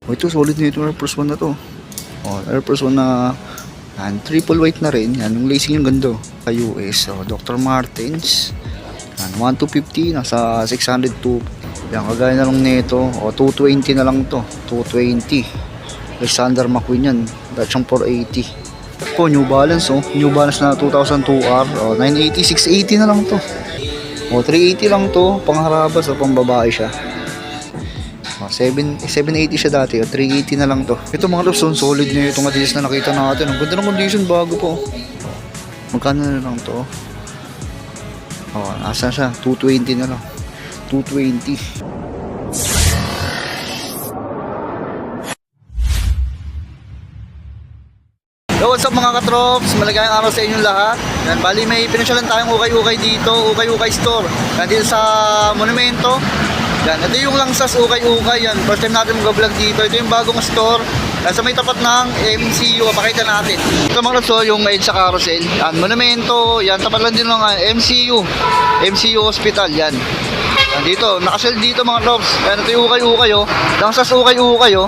Ito solid na ito Air Force 1 na to. Air Force 1 na triple white na rin. Yan, yung lacing yung ganda. Sa US, Dr. Martens. Yan, 1250 nasa 602. Yan, kagaya na lang nito. 220 na lang to. 220. Alexander McQueen yan. Dahil siyang 480. New Balance, New Balance na 2002R. 980, 680 na lang to. 380 lang to. Pangharabas, pangbabae siya. 780 siya dati, 380 na lang to. Ito mga loves, solid na itong Adidas na nakita natin. Ang ganda ng condition, bago po. Magkano na lang to? Asa siya? 220 na lang. 220. Yo, what's up mga katrops? Malagayang araw sa inyong lahat. Yan, bali may pinasyalan tayong ukay-ukay dito, ukay-ukay store. Nandito sa Monumento. Yan, ito yung Langsas ukay-ukay. Yan, first time natin mag-vlog dito. Ito yung bagong store. Yan, sa may tapat ng MCU, pakita natin. Ito mga katrops, yung maid sa carousel. Yan, Monumento. Yan, tapat lang din ng MCU. MCU Hospital. Yan. Dito, nakasell dito mga loves. Yan, ito yung ukay-ukay Langsas ukay-ukay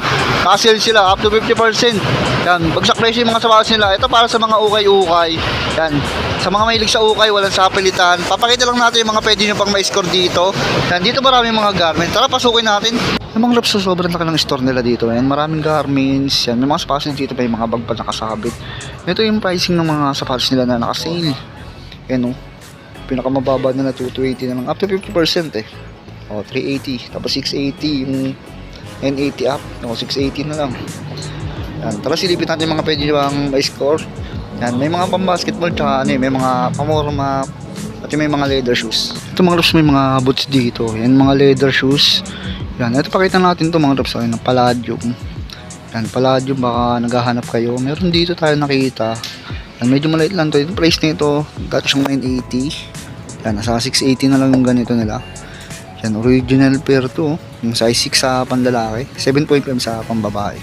nakasell sila up to 50%. Yan, bagsak presyo yung mga sapatos nila. Ito para sa mga ukay-ukay. Yan, sa mga mahilig sa ukay, walang sapilitan. Papakita lang natin yung mga pwede nyo pang ma-score dito. Yan, dito maraming mga garment. Tara, pasukin natin. Yung mga loves, sobrang laki ng store nila dito. Yan, maraming garments. Yan, may mga sapatos dito pa yung mga bag pa nakasabit. Ito yung pricing ng mga sapatos nila na nakasale. Yan pinakamababa na 220 na lang, up to 50% 380, tapos 680 yung N80 up, 680 na lang. Yan, tara silipin natin yung mga pwede bang ma-score. Yan, may mga pang-basketball tsaka may mga pamorma at may mga leather shoes. Ito mga loves, may mga boots dito. Yan, mga leather shoes. Yan, ito pakita natin to mga loves, ng Palladium. Yan, Palladium, baka naghahanap kayo. Meron dito tayo nakita. Yan, medyo maliit lang to. Yung price nito, dati siyang 980. Yan, nasa 680 na lang yung ganito nila. Yan, original pair to. Yung size 6 sa panlalaki, 7.5 sa pambabae.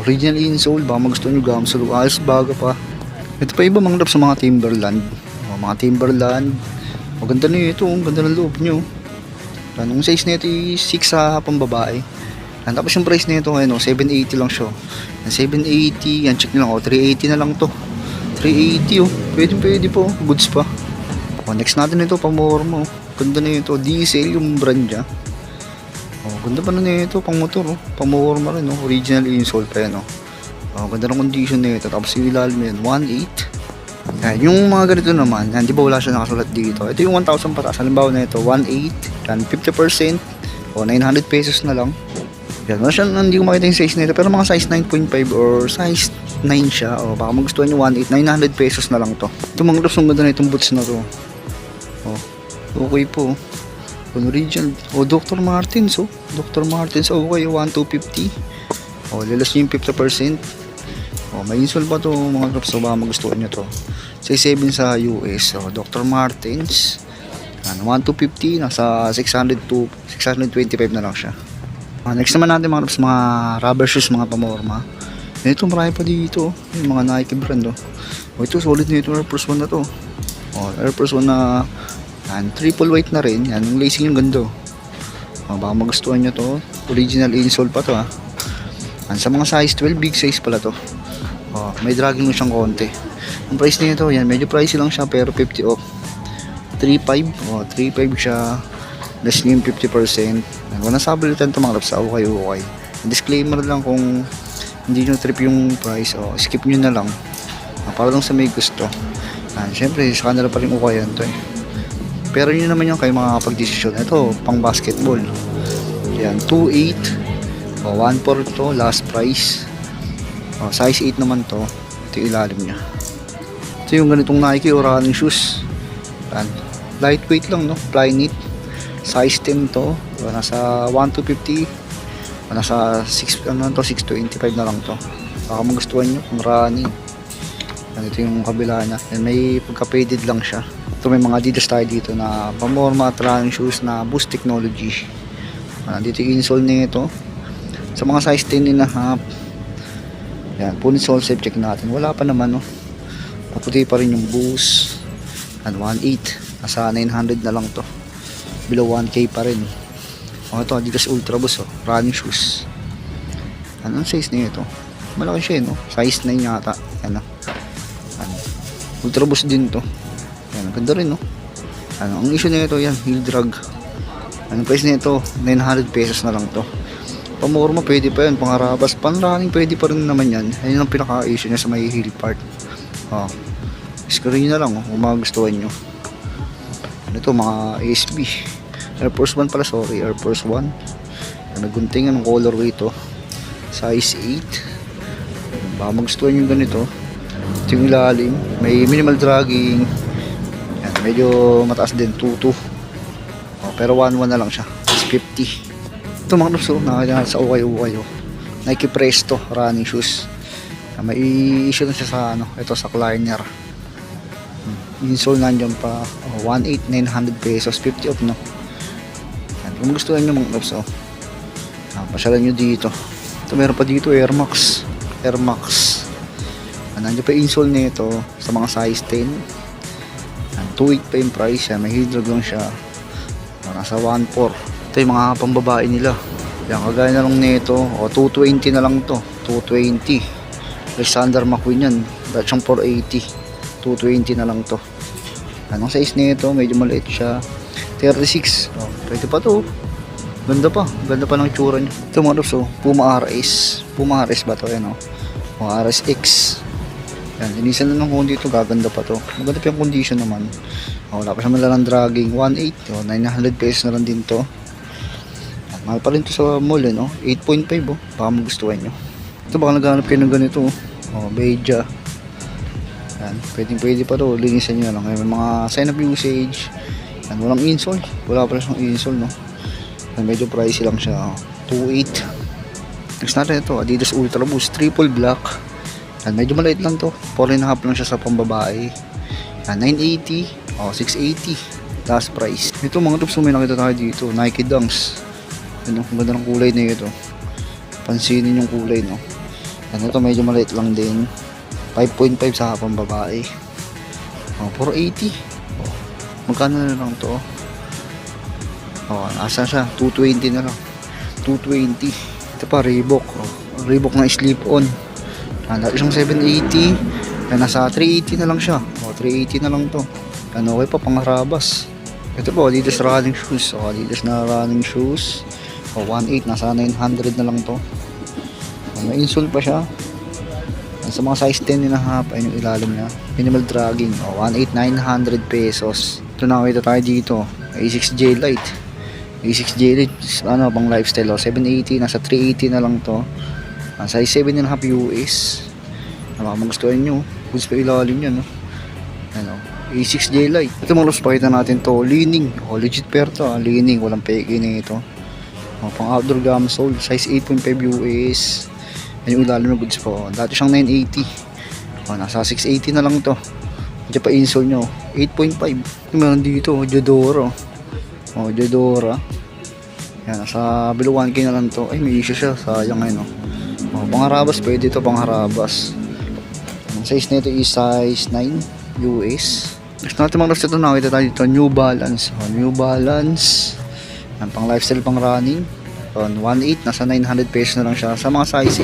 Original insole, baka magustuhan nyo gamsol. Ayos, baga pa. Ito pa iba mga loves sa mga Timberland. Mga Timberland. Maganda na ito, ganda ng loob nyo. Yan, yung size nito is 6 sa pambabae. Yan, tapos yung price nito ngayon, 780 lang siya. Yan, 780, yan, check nyo lang, 380 na lang to. 380 pwede po, goods pa. Next natin ito, pamorma. Ganda na ito, diesel yung brand niya. Ganda pa na ito, pang motor. Pamorma rin, original insole pa yan. Ganda ng condition na ito. Tapos yung ilalim yan, 1.8. Yan, yung mga ganito naman, yan, di ba wala siya nakasulat dito. Ito yung 1,000 pataas. Halimbawa na ito, 1.8. Yan, 50%. 900 pesos na lang. Yan, wala siya, hindi ko makita yung size nito. Pero mga size 9.5 or size 9 siya. Baka magustuhan nyo 1.8. 900 pesos na lang to. Ito mga gloves, ang ganda na itong boots na to. Okay po. Original. Dr. Martens. Dr. Martens. Okay, 1,250. Lilas nyo yung 50%. May insole pa to mga gloves. Baka magustuhan nyo to. Size 7 sa US. Dr. Martens. 1,250. Nasa 600 to 625 na lang siya. Next naman natin mga gloves, mga rubber shoes, mga pamorma. Ito marami pa dito. Yung mga Nike brand. Ito solid na ito. Air Force 1 na to. Air Force 1 na triple white na rin. Yan, yung lacing yung ganda. Baka magustuhan nyo to. Original insole pa to sa mga size 12, big size pala to. May dragging mo siyang konti. Ang price nito, yan, medyo pricey lang siya pero 50 off. 3.5. 3.5 siya. Less nyo yung 50%. Wala sabalitan ito mga loves sa ukay-ukay. Disclaimer lang, kung hindi nyo trip yung price, skip nyo na lang. Para lang sa may gusto. Siyempre, sa kanila pa rin ukayan to Pero yun naman yung kayo makakapag-desisyon. Ito, pang basketball. Yan, 2.8. 1.4 to, last price. Size 8 naman to. Ito yung ilalim niya. Ito yung ganitong Nike or running shoes. Yan. Lightweight lang, Flyknit. Size 10 to. Nasa 1,250. Nasa 625 na lang to. Baka magustuhan nyo kung running. Yan, ito yung kabila niya. Yan, may pagka-faded lang siya. Ito may mga Adidas tayo dito na pamorma at running shoes na Boost Technology. Dito yung insole nito. Sa mga size 10.5. Yan, punit sole safe, check natin. Wala pa naman, Maputi pa rin yung Boost. 1.8. Nasa 900 na lang to. Below 1K pa rin. Ito, Adidas Ultra Boost, running shoes. Anong size na ito? Malaki siya, no? Size 9 yata. Ano? Ano? Ultra boost din to. Yan, ganda rin, no? Ano? Ang issue na ito, yan, heel drag. Anong price na ito? 900 pesos na lang to. Pamorma, pwede pa yan. Pangarabas, panrunning, pwede pa rin naman yan. Ayun ang pinaka-issue niya sa may heel part. Oh. Screen na lang, kung magustuhan nyo. Ano to, mga ASB. Air Force 1 pala, sorry. Air Force 1. Naguntingan ng colorway to. Size 8. Baka magustuhan nyo ganito. Ito yung ilalim. May minimal dragging. Yan, medyo mataas din. 2.2. Oh, pero 1.1 na lang siya. 50. Ito mga nubs, nakakita natin sa ukay-ukay. Nike Presto running shoes. May issue na siya sa ito sa Kleiner. Insole nandiyan pa. 1,800 pesos. 50 off, no? Yan, kung gusto nyo mga nubs, pasyalan nyo dito. Ito meron pa dito Air Max. Air Max. Nandiyan pa insole nito sa mga size 10. 2.8 pa yung price. May heel drag lang siya. Nasa 1.4. Ito yung mga pambabae nila. Yan, kagaya na lang nito. 220 na lang to. 220. Alexander McQueen yan. Dahil siyang 480. 220 na lang to. Anong size nito? Medyo maliit siya. 36. Pwede pa to. Ganda pa. Ganda pa ng itsura niya. Ito mga nubs, Puma RS. Puma RS ba to? Yan, Puma RS X. Yan, linisan na ng kundi ito. Gaganda pa to. Maganda pa yung condition naman. Wala pa siya malalang dragging. 1.8. 900 pesos na lang din to. Mahal pa rin to sa mall, 8.5, baka magustuhan nyo. Ito baka naghanap kayo ng ganito. Beja. Yan, pwede pa to. Linisan nyo na lang. May mga sign of usage. Yan, walang insole. Wala pa rin siyang insole, Yan, medyo pricey lang siya. 2.8. Next natin ito, Adidas Ultra Boost triple black. Yan, medyo maliit lang to. 4.5 lang siya sa pambabae. Yan, 980. 680 last price. Ito mga tubs, may nakita tayo dito, Nike Dunks. Ano, ganda ng kulay na ito. Pansinin yung kulay, Ano to, medyo maliit lang din. 5.5 sa pambabae. 480. Magkano na lang to? Asa siya? 220 na lang. 220. Ito pa, Reebok. Reebok na slip-on. Dati siyang 780. Nasa 380 na lang siya. 380 na lang to. Okay pa, pangarabas. Ito po, Adidas running shoes. Adidas na running shoes. 1.8, nasa 900 na lang to. May insole pa siya. Sa mga size 10 and a half, ayun yung ilalim niya. Minimal dragging. 1.8, 900 pesos. Ito nakita tayo dito. A6J Lite. A6J Lite, pang lifestyle. 780, nasa 380 na lang to. Size 7 and a half US. Magustuhan nyo. Goods pa ilalim yan, A6J Lite. Ito mga loves, pakita natin to. Leaning. Legit pair to. Leaning. Walang peke na ito. Pang outdoor gum sole. Size 8.5 US. Yan yung ilalim na goods po. Dati siyang 980. Nasa 680 na lang to. Ito pa insole nyo. 8.5. Meron dito. Diodora. Diodora. Yan. Nasa below 1K na lang to. Ay, may issue siya. Sayang ngayon. Pangharabas. Pwede ito pangharabas. Ang size nito is size 9 US. Next natin mga loves, ito nakita tayo dito, New Balance. New Balance. Yan, pang lifestyle, pang running. 1.8, nasa 900 pesos na lang siya. Sa mga size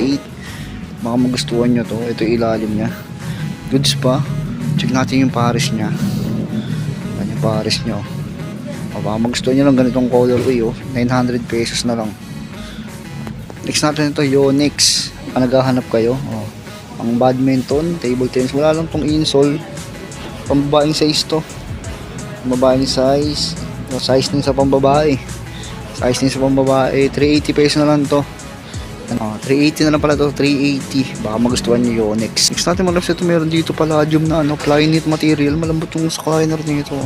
8, baka magustuhan nyo to. Ito yung ilalim niya. Goods pa. Check natin yung Paris niya. Yan yung Paris nyo. Baka magustuhan nyo lang ganitong colorway. 900 pesos na lang. Next natin ito, Yonex. Naghahanap kayo. Pang badminton, table tennis. Wala lang tong insole. Pambabaeng size to. Pambabaeng size. Size din sa pambabae. Size din sa pambabae. 380 pesos na lang to. 380 na lang pala to. 380. Baka magustuhan nyo Yonex. Next natin mga loves, ito meron dito palladium na Flyknit material. Malambot yung sa Kleiner nito.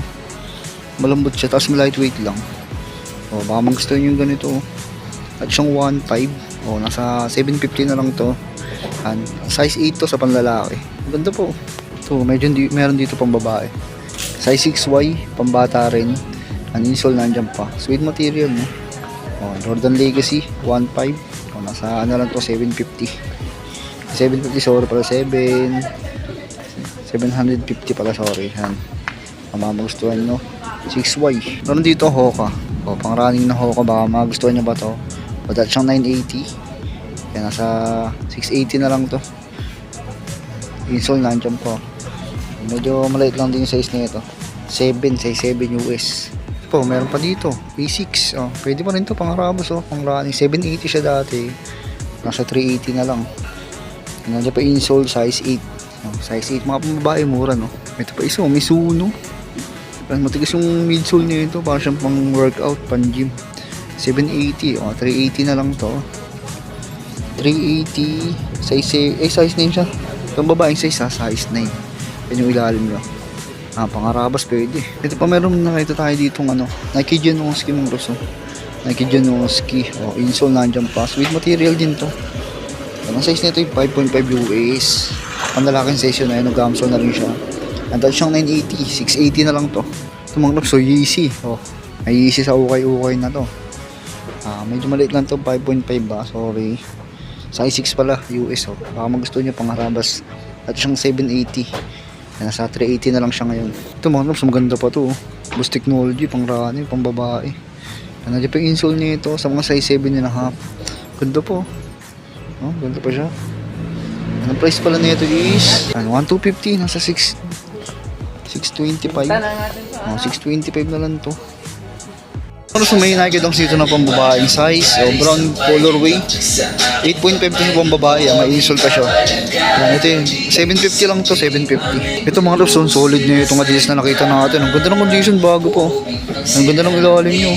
Malambot siya. Tapos lightweight lang. Baka magustuhan yung ganito. At siyang 1.5. Nasa 750 na lang to. Size 8 to sa panlalaki. Ganda po. Ito, meron dito pang babae. Size 6Y, pambata rin. Ang insole nandiyan pa. Suede material, Jordan Legacy, 1.5. Nasa lang to, 750. 750, sorry pala, 750 pala, sorry. Mamagustuhan nyo. 6Y. Meron dito Hoka. Pang running na Hoka, baka magustuhan nyo ba to? Padat siyang 980. Kaya nasa 680 na lang to. Insole nandiyan po. Medyo maliit lang din yung size nito. 7 US. Po, meron pa dito. A6. Oh, pwede pa rin to pang Arabos oh, pang running. 780 siya dati. Nasa 380 na lang. Nandiyan pa insole size 8. Oh, size 8 mga pambabae mura no. Ito pa isa, Mizuno. Matigas yung midsole niya ito, parang siyang pang workout, pang gym. 780, 380 na lang to. 380, size 9 siya. Itong babaeng size size 9. Yan yung ilalim nyo. Pang Arabas pwede. Ito pa meron nakita tayo ditong Nike Janoski mong Rosso. Nike Janoski. Insole nandiyan pa. Sweet material din to. Ang size nito yung 5.5 US. Pandalaking size yun na yun. Nag-gamsole na rin siya. Nandun siyang 980. 680 na lang to. Ito mga so Yeezy. May Yeezy sa ukay-ukay na to. Medyo maliit lang to. 5.5 ba? Sorry. Size 6 pala. US. Baka magusto nyo pang Arabas. At siyang 780. Nasa 380 na lang siya ngayon. Ito mga knops, maganda pa to. Boost technology, pang running, pang babae. Nandiyan pa yung insole nito sa mga size 7.5. Ganda po. Ganda pa siya. Ang price pala nito is 1,250. Nasa 625. 625 na lang to. So may Nike Dunks dito na pambabaeng size, brown colorway. 8.5 to sa pambabae, may insole pa siya. Ito yun, 750 lang to, 750. Ito mga loves, solid nyo itong Adidas na nakita natin. Ang ganda ng condition, bago po. Ang ganda ng ilalim nyo.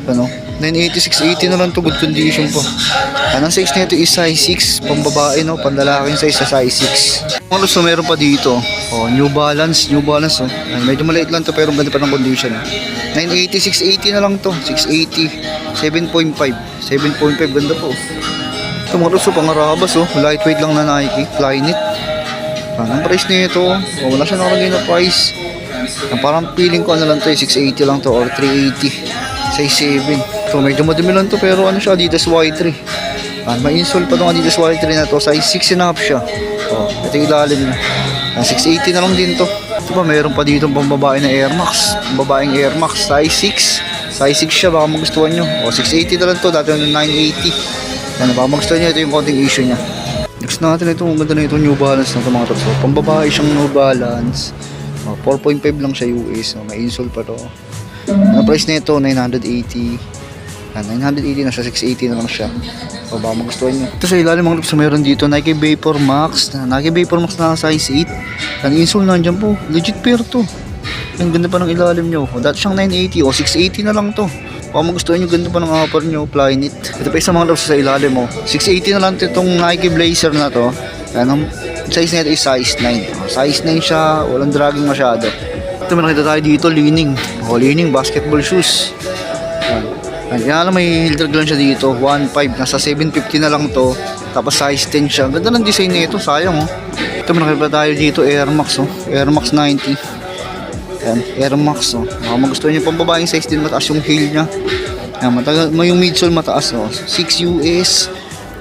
980, 680 na lang to, good condition po. Ang size nito is size 6, pambabae no, pandalaking size sa size 6. Mga loves, meron pa dito. New Balance. Medyo maliit lang to pero ganda pa ng condition. 980, 680 na lang to. 680, 7.5. 7.5, ganda po. Ito mga loves, pang Arabas lightweight lang na Nike, Flyknit. Ang price nito, wala siya nakalagay na price. Parang feeling ko lang to, 680 lang to or 380. Size 7. So medyo madumi lang to pero siya, Adidas Y3. May insole pa tong Adidas Y3 na to, size 6.5 siya. Ito yung ilalim niya. 680 na lang din to. Ito pa, meron pa dito pambabae na Air Max. Pambabaeng Air Max, size 6. Size 6 siya, baka magustuhan nyo. 680 na lang to, dati yung 980. Baka magustuhan nyo, ito yung konting issue niya. Next natin ito, maganda na ito New Balance na ito mga tops. Pambabae siyang New Balance. 4.5 lang siya US. May insole pa to. Ang price nito 980. 980 na siya, 680 na lang siya. Baka magustuhan nyo. Ito sa ilalim mga loves, mayroon dito Nike Vapor Max. Nike Vapor Max na size 8. Ang insole nandiyan po, legit pair to. Ang ganda pa ng ilalim nyo. Dati siyang 980 o 680 na lang to. Baka magustuhan nyo, ganda pa ng upper nyo, Flyknit. Ito pa isa mga loves sa ilalim mo. 680 na lang itong Nike Blazer na to. Ang size nito is size 9. Size 9 siya, walang dragging masyado. Ito may nakita tayo dito, Li-Ning. Li-Ning basketball shoes. Yan alam, may heel drag lang siya dito, 1.5, nasa 750 na lang to. Tapos size 10 siya. Ganda ng design nito, sayang Ito may nakita tayo dito, Air Max Air Max 90. Yan, Air Max Baka magustuhan nyo pang babaeng size din, mataas yung heel nya. Yan, yung midsole mataas 6 US.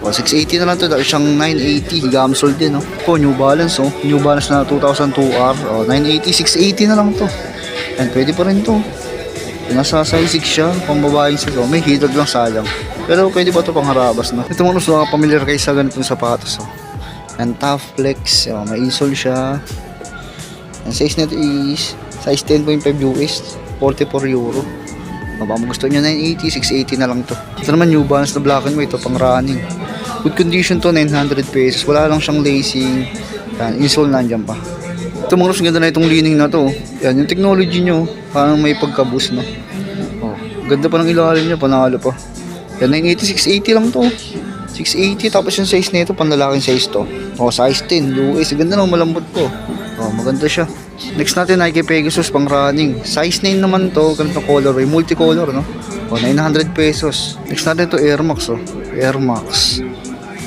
680 na lang to, dahil siyang 980, gamsole din New Balance New Balance na 2002R 980, 680 na lang to. Yan, pwede pa rin to. Nasa size 6 siya, pang babaeng size may hidag lang, sayang. Pero pwede pa to pang Arabas Ito mga gusto familiar kayo sa ganitong sapatos Yan, Tough Flex, may insole siya. Ang size nito is size 10.5 US, 44 euro. Baka gusto nyo 980, 680 na lang to. Ito naman New Balance na black and white, pang running. Good condition to, 900 pesos. Wala lang siyang lacing. Yan, insole nandiyan pa. Ito mga gusto, ganda na itong Li-Ning na to. Yan, yung technology nyo, parang may pagka-boost ganda pa ng ilalim niya, panalo pa. Yan, 980, 680 lang to. 680, tapos yung size nito, panlalaking size to. Size 10, US. Ganda na, malambot po. Maganda siya. Next natin, Nike Pegasus, pang running. Size 9 naman to, ganito colorway, multicolor, 900 pesos. Next natin to Air Max, Air Max.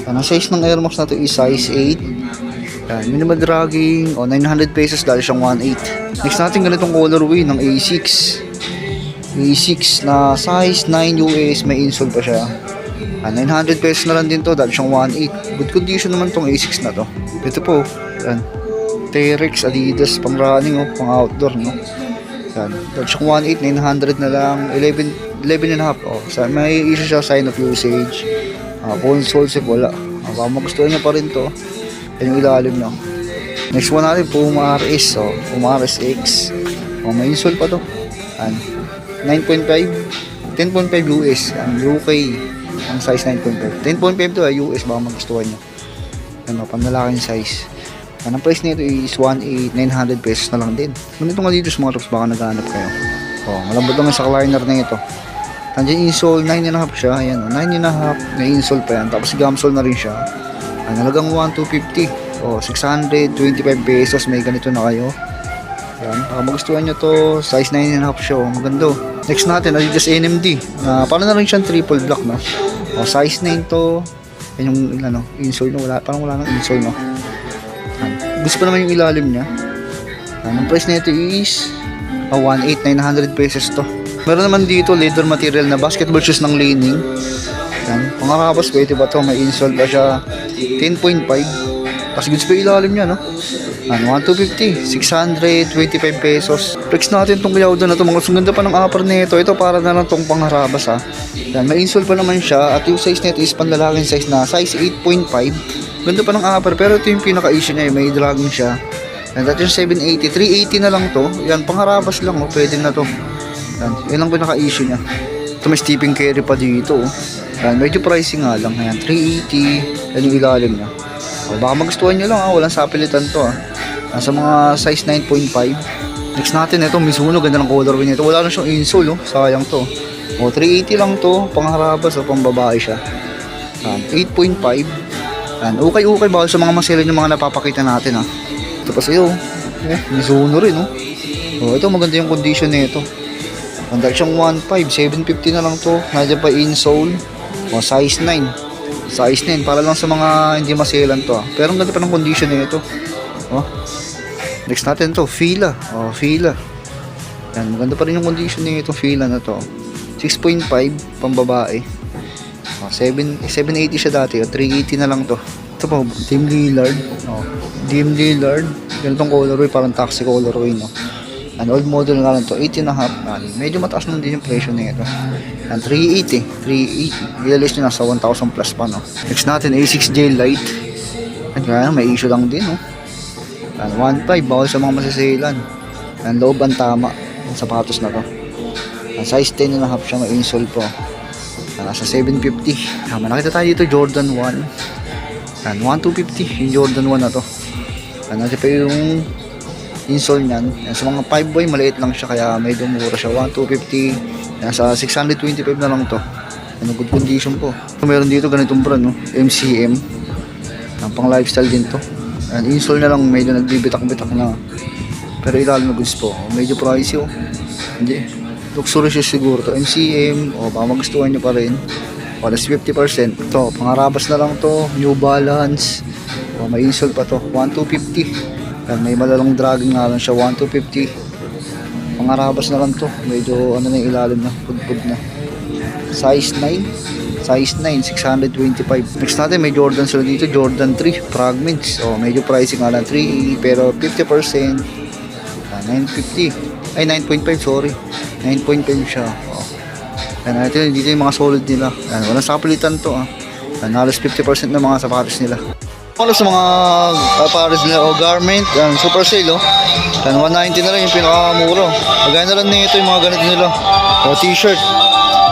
Ang size ng Air Max na to is size 8. Yan, minimal dragging, 900 pesos, dahil siyang 1.8. Next natin, ganitong colorway ng A6. A6 na size 9 US, may insole pa siya. 900 pesos na lang din to, dahil siyang 1.8. Good condition naman tong A6 na to. Ito po, yan. T-Rex, Adidas, pang running pang outdoor Yan, dahil siyang 1.8, 900 na lang, 11.5 may issue siya, sign of usage. Full soul zip, wala. Baka magustuhan nyo pa rin to. Yan yung ilalim na. Next one natin, Puma RS. Puma RSX. May insole pa to. 9.5 10.5 US. UK. Ang size 9.5. 10.5 to US. Baka magustuhan nyo. Panlalaking size. Ang price nito is 1,900 pesos na lang din. Ganito nga dito sa mga tops, baka naghahanap kayo. Malambot lang sa liner na ito. Nandiyan insole, 9.5 siya. Ayan, 9.5. May insole pa yan. Tapos gamsole na rin siya. Nalagang 1,250. 625 pesos. May ganito na kayo. Ayan, baka magustuhan nyo to. Size 9.5 siya. Maganda. Next natin, Adidas NMD. Parang na rin siyang triple black, no? Size 9 to. Yan yung insole, no? Parang wala nang insole, no? Gusto pa naman yung ilalim niya. Ang price nito is 1,900 pesos to. Meron naman dito leather material na basketball shoes ng Li-Ning. Yan, pangkakapos pwede ba to? May insole pa siya 10.5. Tapos goods pa ilalim niya, no? 1,250, 625 pesos. Flex natin tong kayawdo na to. Mga ganda pa ng upper nito. Ito para na lang tong pangharabas, ha. Yan, may insole pa naman siya. At yung size nito is panlalaking size na size 8.5. Ganda pa ng upper. Pero ito yung pinaka-issue niya. May dragging siya. Yan, dati yung 780. 380 na lang to. Yan, pangharabas lang, oh. Pwede na to. Yan lang pinaka-issue niya. Ito may stepping carry pa dito. Yan, medyo pricing nga lang. Yan, 380. Yan yung ilalim niya. Baka magustuhan nyo lang, walang sapilitan to. Nasa mga size 9.5. Next natin ito, Mizuno. Ganda ng colorway nito. Wala na siyang insole. Sayang to. 380 lang to. Pangharabas o pangbabae siya. 8.5. Okay. Bawal sa mga maselan yung mga napapakita natin. Ito pa sa'yo. Mizuno rin. Ito maganda yung condition nito. Ganda siyang 1.5, 750 na lang to. Nandiyan pa insole. Size 9. Size 9 para lang sa mga hindi maselan to. Pero ang ganda pa ng condition nito. Next natin to, Fila. Fila. Yan, maganda pa rin yung condition nito, Fila na to. 6.5 pambabae. 780 siya dati. 380 na lang to. Ito pa, Team Lillard. Team Lillard. Ganitong colorway, parang taxi colorway, no. Old model nga lang to, 8.5. Medyo mataas naman din yung presyo nito. 380. Ilalist nyo na sa 1,000 plus pa, no. Next natin, A6J Lite. May issue lang din, no. 1.5, bawal sa mga masasilan. Loob ang tama yung sapatos na to. Size 10.5 siya, may insole po. Nasa 750. Nakita tayo dito, Jordan 1. 1,250 yung Jordan 1 na to. Nasa pa yung insole niyan. Sa mga 5 boy, maliit lang siya, kaya medyo mura siya. 1,250. Nasa 625 na lang to. Good condition po. Meron dito ganitong brand, no? MCM. Pang lifestyle din to. Insole na lang, medyo nagbibitak-bitak na. Pero ilalim na goods po. Medyo pricey, Hindi. Luxurious siguro to. MCM. Baka magustuhan nyo pa rin. Less 50%. Ito, pangarabas na lang to. New Balance. May insole pa to. 1,250. May malalong dragging nga lang siya. 1,250. Pangarabas na lang to. Medyo na yung ilalim na. Pudpud na. Size 9. Size 9. 625. Next natin may Jordan sila dito. Jordan 3. Fragments. Medyo pricing nga lang. 3 pero 50%. 950. Ay 9.5 sorry. 9.5 siya. Dito yung mga solid nila. Walang sapilitan to. Halos 50% ng mga sapatos nila. Halos sa mga pares nila garment, super sale 190 na lang yung pinakamura. Kagaya na lang nito yung mga ganito nila. T-shirt.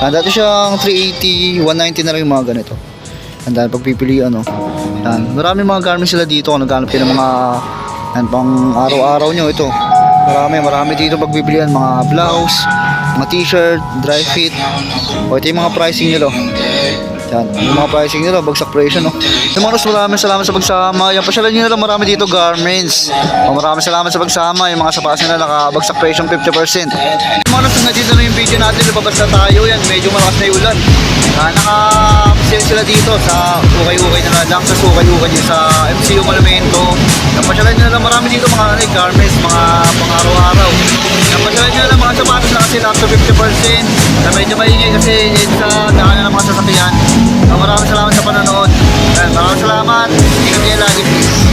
Dati siyang 380, 190 na lang yung mga ganito. Dahil pagpipilian marami mga garments sila dito kung naghanap kayo ng mga pang araw-araw nyo ito. Marami dito pagpipilian, mga blouse, mga t-shirt, dry fit. Ito yung mga pricing nila. Yung mga pricing nila, bagsak presyo, no. Yung mga maraming salamat sa pagsama. Yung pasyalan nyo na lang, marami dito garments. Maraming salamat sa pagsama. Yung mga sapatos nila nakabagsak presyo 50%. Yung mga na dito na yung video natin, lumabas na tayo. Yan, medyo malakas na yung ulan. Naka-sale sila dito sa ukay-ukay na lang, sa ukay-ukay sa MCU Monumento. Yung pasyalan nyo na lang, marami dito mga garments, mga pang-araw-araw. Yung pasyalan nyo na lang, mga sapatos na kasi up to 50%. Na medyo maingay kasi sa daanan ng mga sasakyan. Maraming salamat sa panonood. Maraming salamat. Ingat kayo lagi, please.